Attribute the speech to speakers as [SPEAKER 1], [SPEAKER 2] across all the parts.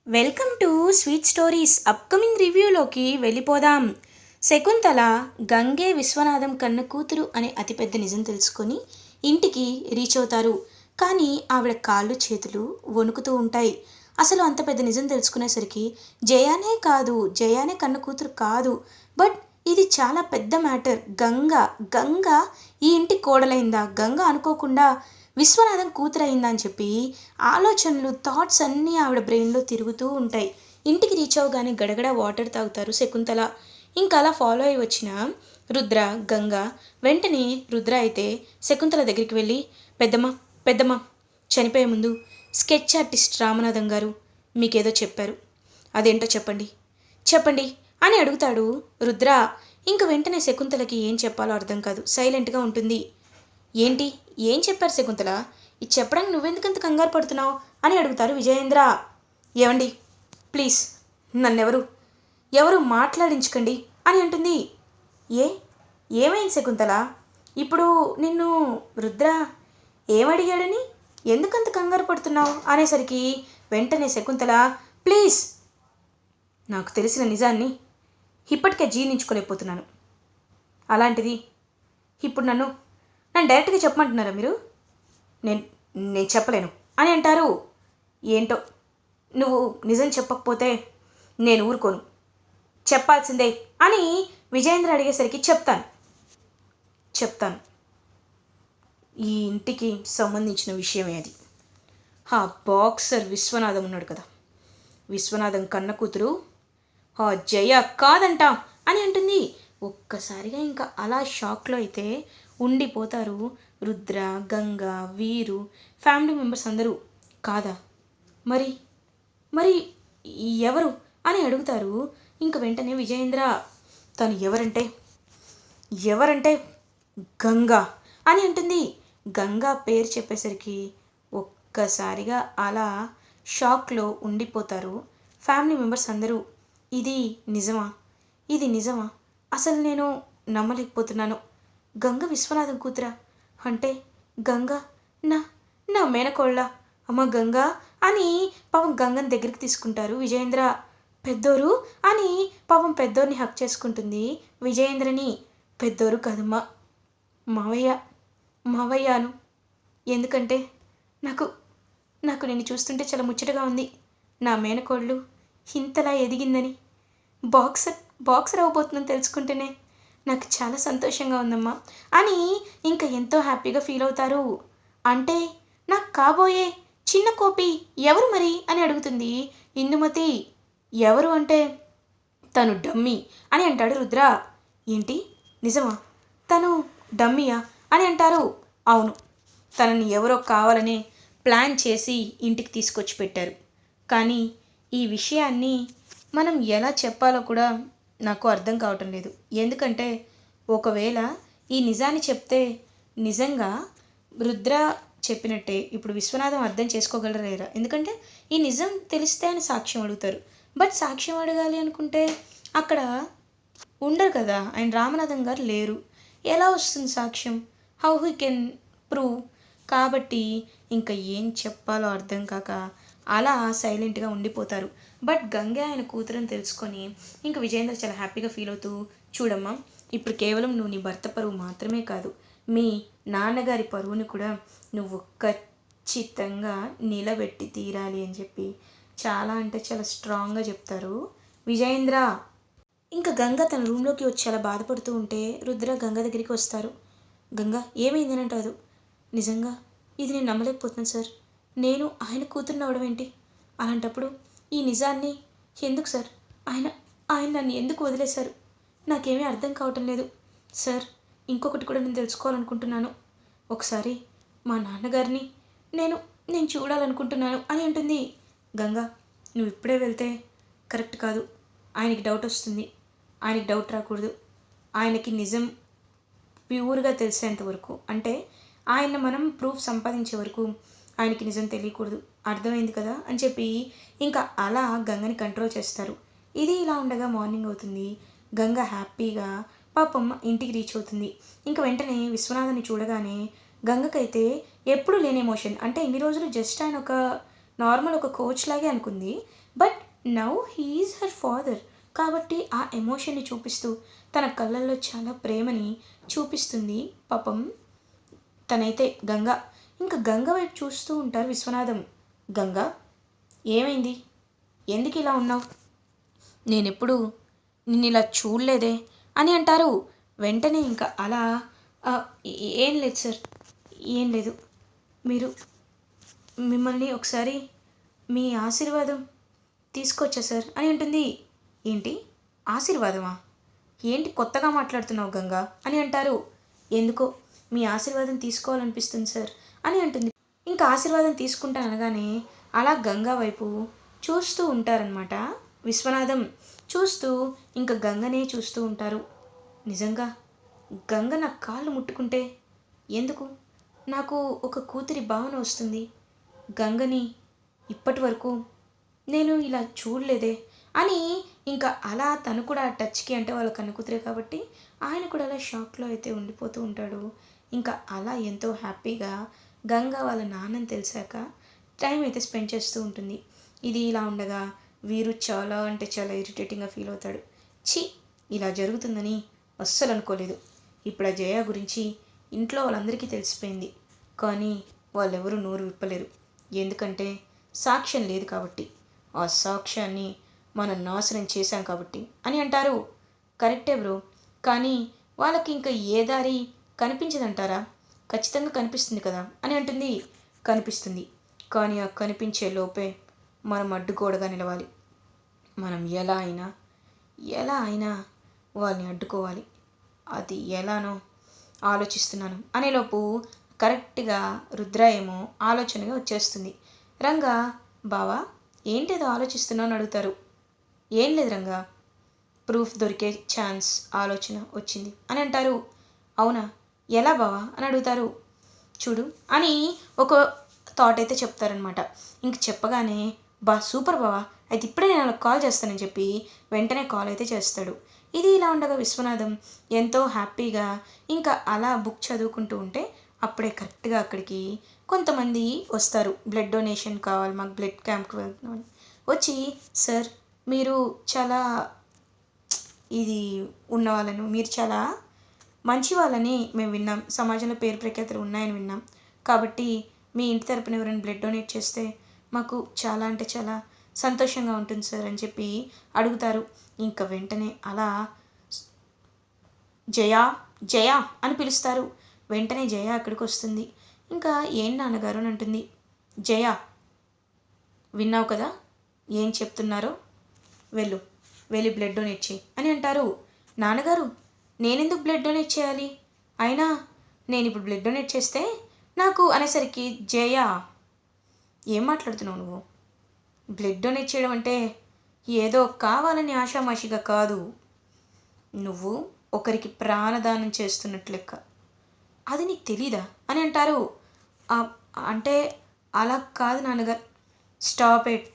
[SPEAKER 1] Welcome to sweet stories. Upcoming రివ్యూలోకి వెళ్ళిపోదాం. శకుంతల గంగే విశ్వనాథం కన్న కూతురు అనే అతిపెద్ద నిజం తెలుసుకొని ఇంటికి రీచ్ అవుతారు. కానీ ఆవిడ కాళ్ళు చేతులు వణుకుతూ ఉంటాయి. అసలు అంత పెద్ద నిజం తెలుసుకునేసరికి జయానే కన్న కూతురు కాదు, బట్ ఇది చాలా పెద్ద మ్యాటర్. గంగ ఈ ఇంటి కోడలైందా, గంగ అనుకోకుండా విశ్వనాథం కూతురయిందా అని చెప్పి ఆలోచనలు, థాట్స్ అన్నీ ఆవిడ బ్రెయిన్లో తిరుగుతూ ఉంటాయి. ఇంటికి రీచ్ అవగానే గడగడ వాటర్ తాగుతారు శకుంతల. ఇంకా అలా ఫాలో అయి వచ్చిన రుద్ర, గంగ వెంటనే రుద్ర అయితే శకుంతల దగ్గరికి వెళ్ళి, పెద్దమ్మ పెద్దమ్మ చనిపోయే ముందు స్కెచ్ ఆర్టిస్ట్ రామనాథం గారు మీకేదో చెప్పారు, అదేంటో చెప్పండి చెప్పండి అని అడుగుతాడు రుద్ర. ఇంక వెంటనే శకుంతలకి ఏం చెప్పాలో అర్థం కాదు, సైలెంట్గా ఉంటుంది. ఏంటి, ఏం చెప్పారు శకుంతల, ఇది చెప్పడానికి నువ్వెందుకంత కంగారు పడుతున్నావు అని అడుగుతారు విజయేంద్ర. ఏమండి ప్లీజ్ నన్నెవరు ఎవరు మాట్లాడించకండి అని అంటుంది. ఏ ఏమైంది శకుంతల, ఇప్పుడు నిన్ను రుద్ర ఏమడిగాడని ఎందుకంత కంగారు పడుతున్నావు అనేసరికి వెంటనే శకుంతల, ప్లీజ్ నాకు తెలిసిన నిజాన్ని ఇప్పటికే జీర్ణించుకోలేకపోతున్నాను, అలాంటిది ఇప్పుడు నన్ను డైరెక్ట్గా చెప్పమంటున్నారా మీరు, నేను నేను చెప్పలేను అని అంటారు. ఏంటో, నువ్వు నిజం చెప్పకపోతే నేను ఊరుకోను, చెప్పాల్సిందే అని విజయేంద్ర అడిగేసరికి చెప్తాను ఈ ఇంటికి సంబంధించిన విషయమే అది. ఆ బాక్సర్ విశ్వనాథం ఉన్నాడు కదా, విశ్వనాథం కన్న కూతురు ఆ జయ కాదంట అని అంటుంది. ఒక్కసారిగా ఇంకా అలా షాక్లో అయితే ఉండిపోతారు రుద్ర, గంగ, వీరు, ఫ్యామిలీ మెంబర్స్ అందరూ. కాదా, మరి మరి ఎవరు అని అడుగుతారు. ఇంక వెంటనే విజయేంద్ర, తను ఎవరంటే గంగా అని అంటుంది. గంగా పేరు చెప్పేసరికి ఒక్కసారిగా అలా షాక్లో ఉండిపోతారు ఫ్యామిలీ మెంబర్స్ అందరూ. ఇది నిజమా, అసలు నేను నమ్మలేకపోతున్నాను. గంగ విశ్వనాథం కూతురా అంటే గంగ నా నా మేనకోళ్ళ, అమ్మ గంగ అని పాపం గంగని దగ్గరికి తీసుకుంటారు విజయేంద్ర. పెద్దోరు అని పాపం పెద్దోరిని హక్ చేసుకుంటుంది విజయేంద్రని. పెద్దోరు కాదమ్మా, మావయ్యాను. ఎందుకంటే నాకు నాకు నిన్ను చూస్తుంటే చాలా ముచ్చటగా ఉంది. నా మేనకోళ్ళు ఇంతలా ఎదిగిందని, బాక్సర్ అవ్వబోతుందని తెలుసుకుంటేనే నాకు చాలా సంతోషంగా ఉందమ్మా అని ఇంకా ఎంతో హ్యాపీగా ఫీల్ అవుతారు. అంటే నాకు కాబోయే చిన్న కోపి ఎవరు మరి అని అడుగుతుంది ఇందుమతి. ఎవరు అంటే తను డమ్మీ అని అంటాడు రుద్ర. ఏంటి, నిజమా, తను డమ్మీయా అని అంటారు. అవును, తనని ఎవరో కావాలని ప్లాన్ చేసి ఇంటికి తీసుకొచ్చి పెట్టారు. కానీ ఈ విషయాన్ని మనం ఎలా చెప్పాలో కూడా నాకు అర్థం కావటం లేదు. ఎందుకంటే ఒకవేళ ఈ నిజాన్ని చెప్తే నిజంగా రుద్ర చెప్పినట్టే ఇప్పుడు విశ్వనాథం అర్థం చేసుకోగలరేరా, ఎందుకంటే ఈ నిజం తెలిస్తే అని సాక్ష్యం అడుగుతారు. బట్ సాక్ష్యం అడగాలి అనుకుంటే అక్కడ ఉండరు కదా, ఆయన రామనాథం గారు లేరు, ఎలా వస్తుంది సాక్ష్యం, హౌ హీ కెన్ ప్రూవ్. కాబట్టి ఇంకా ఏం చెప్పాలో అర్థం కాక అలా సైలెంట్గా ఉండిపోతారు. బట్ గంగే ఆయన కూతురని తెలుసుకొని ఇంక విజయేంద్ర చాలా హ్యాపీగా ఫీల్ అవుతూ, చూడమ్మా ఇప్పుడు కేవలం నువ్వు నీ భర్త పరువు మాత్రమే కాదు, మీ నాన్నగారి పరువుని కూడా నువ్వు ఖచ్చితంగా నిలబెట్టి తీరాలి అని చెప్పి చాలా అంటే చాలా స్ట్రాంగ్గా చెప్తారు విజయేంద్ర. ఇంకా గంగ తన రూమ్లోకి వచ్చి చాలా బాధపడుతూ ఉంటే రుద్ర గంగ దగ్గరికి వస్తారు. గంగ ఏమైందని అంటారు. నిజంగా ఇది నేను నమ్మలేకపోతున్నాను సార్, నేను ఆయన కూతురుని అవడం ఏంటి, అలాంటప్పుడు ఈ నిజాన్ని ఎందుకు సార్, ఆయన ఆయన నన్ను ఎందుకు వదిలేశారు, నాకేమీ అర్థం కావటం లేదు సార్. ఇంకొకటి కూడా నేను తెలుసుకోవాలనుకుంటున్నాను, ఒకసారి మా నాన్నగారిని నేను నేను చూడాలనుకుంటున్నాను అని అంటుంది. గంగా, నువ్వు ఇప్పుడే వెళ్తే కరెక్ట్ కాదు, ఆయనకి డౌట్ వస్తుంది, ఆయనకి డౌట్ రాకూడదు. ఆయనకి నిజం ప్యూర్గా తెలిసేంత వరకు, అంటే ఆయన మనం ప్రూఫ్ సంపాదించే వరకు ఆయనకి నిజం తెలియకూడదు, అర్థమైంది కదా అని చెప్పి ఇంకా అలా గంగని కంట్రోల్ చేస్తారు. ఇది ఇలా ఉండగా మార్నింగ్ అవుతుంది. గంగ హ్యాపీగా పాపం ఇంటికి రీచ్ అవుతుంది. ఇంకా వెంటనే విశ్వనాథన్ని చూడగానే గంగకైతే ఎప్పుడు లేని ఎమోషన్, అంటే ఇన్ని రోజులు జస్ట్ ఆయన ఒక నార్మల్ ఒక కోచ్ లాగే అనుకుంది. But now he is her father. కాబట్టి ఆ ఎమోషన్ని చూపిస్తూ తన కళ్ళల్లో చాలా ప్రేమని చూపిస్తుంది పాపం తనైతే గంగ. ఇంకా గంగ వైపు చూస్తూ ఉంటారు విశ్వనాథం. గంగ, ఏమైంది? ఎందుకు ఇలా ఉన్నావు? నేనెప్పుడు నిన్నిలా చూడలేదే అని అంటారు. వెంటనే ఇంకా అలా "ఆ, ఏం లేదు సార్, ఏం లేదు. మీరు మిమ్మల్ని ఒకసారి మీ ఆశీర్వాదం తీసుకొచ్చా సార్" అని అంటుంది. ఏంటి ఆశీర్వాదమా? ఏంటి కొత్తగా మాట్లాడుతున్నావు గంగా అని అంటారు. ఎందుకో మీ ఆశీర్వాదం తీసుకోవాలనిపిస్తుంది సార్ అని అంటుంది. ఇంకా ఆశీర్వాదం తీసుకుంటాను అనగానే అలా గంగా వైపు చూస్తూ ఉంటారనమాట విశ్వనాథం. చూస్తూ ఇంకా గంగనే చూస్తూ ఉంటారు. నిజంగా గంగ నా కాళ్ళు ముట్టుకుంటే ఎందుకు నాకు ఒక కూతురి భావన వస్తుంది. గంగని ఇప్పటి వరకు నేను ఇలా చూడలేదే అని ఇంకా అలా తను కూడా టచ్కి, అంటే వాళ్ళ కన్ను కూతురే కాబట్టి ఆయన కూడా అలా షాక్లో అయితే ఉండిపోతూ ఉంటాడు. ఇంకా అలా ఎంతో హ్యాపీగా గంగ వాళ్ళ నాన్నని తెలిసాక టైం అయితే స్పెండ్ చేస్తూ ఉంటుంది. ఇది ఇలా ఉండగా వీరు చాలా అంటే చాలా ఇరిటేటింగ్గా ఫీల్ అవుతాడు. ఛీ, ఇలా జరుగుతుందని అస్సలు అనుకోలేదు. ఇప్పుడు ఆ జయ గురించి ఇంట్లో వాళ్ళందరికీ తెలిసిపోయింది. కానీ వాళ్ళెవరూ నోరు విప్పలేరు. ఎందుకంటే సాక్ష్యం లేదు కాబట్టి. ఆ సాక్ష్యాన్ని మనం నాశనం చేశాం కాబట్టి అని అంటారు. కరెక్టే బ్రో, కానీ వాళ్ళకి ఇంకా ఏ దారి కనిపించదంటారా? ఖచ్చితంగా కనిపిస్తుంది కదా అని అంటుంది. కనిపిస్తుంది, కానీ ఆ కనిపించే లోపే మనం అడ్డుగోడగా నిలవాలి. మనం ఎలా అయినా వాళ్ళని అడ్డుకోవాలి. అది ఎలానో ఆలోచిస్తున్నాను అనేలోపు కరెక్ట్గా రుద్ర ఏమో ఆలోచనగా వచ్చేస్తుంది. రంగా, బావా ఏంటేదో ఆలోచిస్తున్నావు అని అడుగుతారు. ఏం లేదు రంగా, ప్రూఫ్ దొరికే ఛాన్స్ ఆలోచన వచ్చింది అని అంటారు. అవునా, ఎలా బావా అని అడుగుతారు. చూడు అని ఒక థాట్ అయితే చెప్తారనమాట. ఇంక చెప్పగానే సూపర్ బావా, అయితే ఇప్పుడే నేను వాళ్ళకి కాల్ చేస్తానని చెప్పి వెంటనే కాల్ అయితే చేస్తాడు. ఇది ఇలా ఉండగా విశ్వనాథం ఎంతో హ్యాపీగా ఇంకా అలా బుక్ చదువుకుంటూ ఉంటే అప్పుడే కరెక్ట్గా అక్కడికి కొంతమంది వస్తారు. బ్లడ్ డొనేషన్ కావాలి, మాకు బ్లడ్ క్యాంప్కి వెళ్తున్నాం వచ్చి, సార్ మీరు చాలా ఇది ఉన్న వాళ్ళను, మీరు చాలా మంచి వాళ్ళని మేము విన్నాం, సమాజంలో పేరు ప్రఖ్యాతులు ఉన్నాయని విన్నాం, కాబట్టి మీ ఇంటి తరపున ఎవరైనా బ్లడ్ డొనేట్ చేస్తే మాకు చాలా అంటే చాలా సంతోషంగా ఉంటుంది సార్ అని చెప్పి అడుగుతారు. ఇంకా వెంటనే అలా జయా జయా అని పిలుస్తారు. వెంటనే జయ అక్కడికి వస్తుంది. ఇంకా ఏం నాన్నగారు అని అంటుంది. జయ, విన్నావు కదా ఏం చెప్తున్నారో, వెళ్ళి బ్లడ్ డొనేట్ చేయి అని అంటారు. నాన్నగారు, నేనెందుకు బ్లడ్ డొనేట్ చేయాలి? అయినా నేను ఇప్పుడు బ్లడ్ డొనేట్ చేస్తే నాకు అనేసరికి, జయ ఏం మాట్లాడుతున్నావు నువ్వు? బ్లడ్ డొనేట్ చేయడం అంటే ఏదో కావాలని ఆషామాషిగా కాదు, నువ్వు ఒకరికి ప్రాణదానం చేస్తున్నట్లు లెక్క. అది నీకు తెలీదా అని అంటారు. అంటే అలా కాదు నాన్నగారు. Stop it,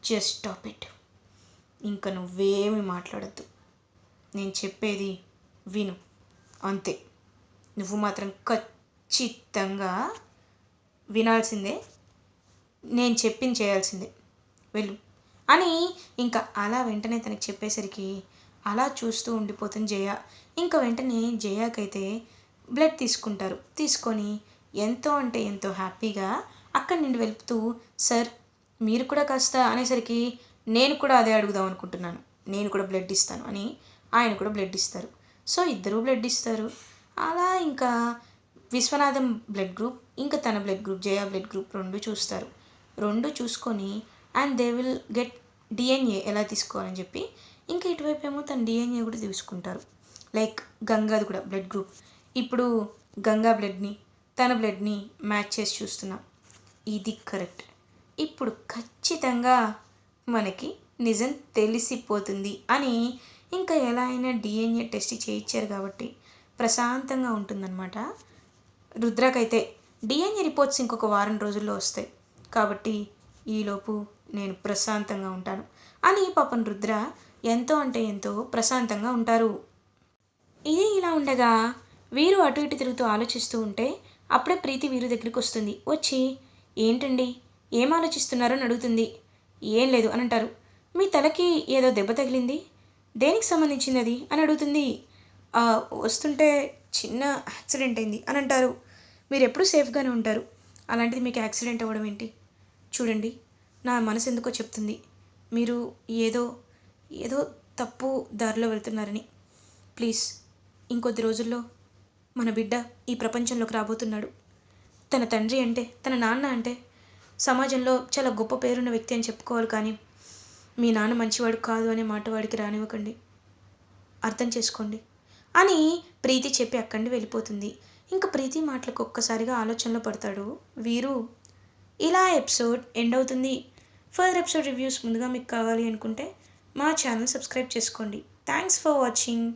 [SPEAKER 1] just stop it. ఇంకా నువ్వేమి మాట్లాడద్దు, నేను చెప్పేది విను అంతే. నువ్వు మాత్రం ఖచ్చితంగా వినాల్సిందే, నేను చెప్పింది చేయాల్సిందే, వెళ్ళు అని ఇంకా అలా వెంటనే తనకి చెప్పేసరికి అలా చూస్తూ ఉండిపోతుంది జయ. ఇంకా వెంటనే జయాకైతే బ్లడ్ తీసుకుంటారు. తీసుకొని ఎంతో అంటే ఎంతో హ్యాపీగా అక్కడి నుండి వెళ్తూ, సార్ మీరు కూడా కాస్త అనేసరికి, నేను కూడా అదే అడుగుదాం అనుకుంటున్నాను, నేను కూడా బ్లడ్ ఇస్తాను అని ఆయన కూడా బ్లడ్ ఇస్తారు. సో ఇద్దరూ బ్లడ్ ఇస్తారు. అలా ఇంకా విశ్వనాథం బ్లడ్ గ్రూప్ ఇంకా తన బ్లడ్ గ్రూప్ జయ బ్లడ్ గ్రూప్ రెండు చూస్తారు. రెండు చూసుకొని and they will get DNA ఎలా తీసుకోవాలని చెప్పి ఇంకా ఇటువైపు ఏమో తన డిఎన్ఏ కూడా తీసుకుంటారు. లైక్ గంగాది కూడా బ్లడ్ గ్రూప్. ఇప్పుడు గంగా బ్లడ్ని తన బ్లడ్ని మ్యాచ్ చేసి చూస్తున్నాం. ఇది కరెక్ట్. ఇప్పుడు ఖచ్చితంగా మనకి నిజం తెలిసిపోతుంది అని ఇంకా ఎలా అయినా డిఎన్ఏ టెస్ట్ చేయించారు కాబట్టి ప్రశాంతంగా ఉంటుందన్నమాట. రుద్రకైతే డిఎన్ఏ రిపోర్ట్స్ ఇంకొక వారం రోజుల్లో వస్తాయి కాబట్టి ఈలోపు నేను ప్రశాంతంగా ఉంటాను అని పాపం రుద్ర ఎంతో అంటే ఎంతో ప్రశాంతంగా ఉంటారు. ఇది ఇలా ఉండగా వీరు అటు ఇటు తిరుగుతూ ఆలోచిస్తూ ఉంటే అప్పుడే ప్రీతి వీరు దగ్గరికి వస్తుంది. వచ్చి, ఏంటండి ఏం ఆలోచిస్తున్నారో అని అడుగుతుంది. ఏం లేదు అని అంటారు. మీ తలకి ఏదో దెబ్బ తగిలింది, దేనికి సంబంధించింది అది అని అడుగుతుంది. "ఆ, వస్తుంటే చిన్న యాక్సిడెంట్ అయింది అని అంటారు. మీరు ఎప్పుడు సేఫ్గానే ఉంటారు, అలాంటిది మీకు యాక్సిడెంట్ అవ్వడం ఏంటి? చూడండి, నా మనసు ఎందుకో చెప్తుంది మీరు ఏదో ఏదో తప్పు దారిలో వెళ్తున్నారని. ప్లీజ్, ఇంకొద్ది రోజుల్లో మన బిడ్డ ఈ ప్రపంచంలోకి రాబోతున్నాడు. తన తండ్రి అంటే, తన నాన్న అంటే సమాజంలో చాలా గొప్ప పేరున్న వ్యక్తి అని చెప్పుకోవాలి, కానీ మీ నాన్న మంచివాడు కాదు అనే మాట వాడికి రానివ్వకండి. అర్థం చేసుకోండి" అని ప్రీతి చెప్పి అక్కడి నుండి వెళ్ళిపోతుంది. ఇంకా ప్రీతి మాటలకు ఒక్కసారిగా ఆలోచనలో పడతాడు వీరు. ఇలా ఎపిసోడ్ ఎండ్ అవుతుంది. ఫర్దర్ ఎపిసోడ్ రివ్యూస్ ముందుగా మీకు కావాలి అనుకుంటే మా ఛానల్ సబ్స్క్రైబ్ చేసుకోండి. Thanks for watching.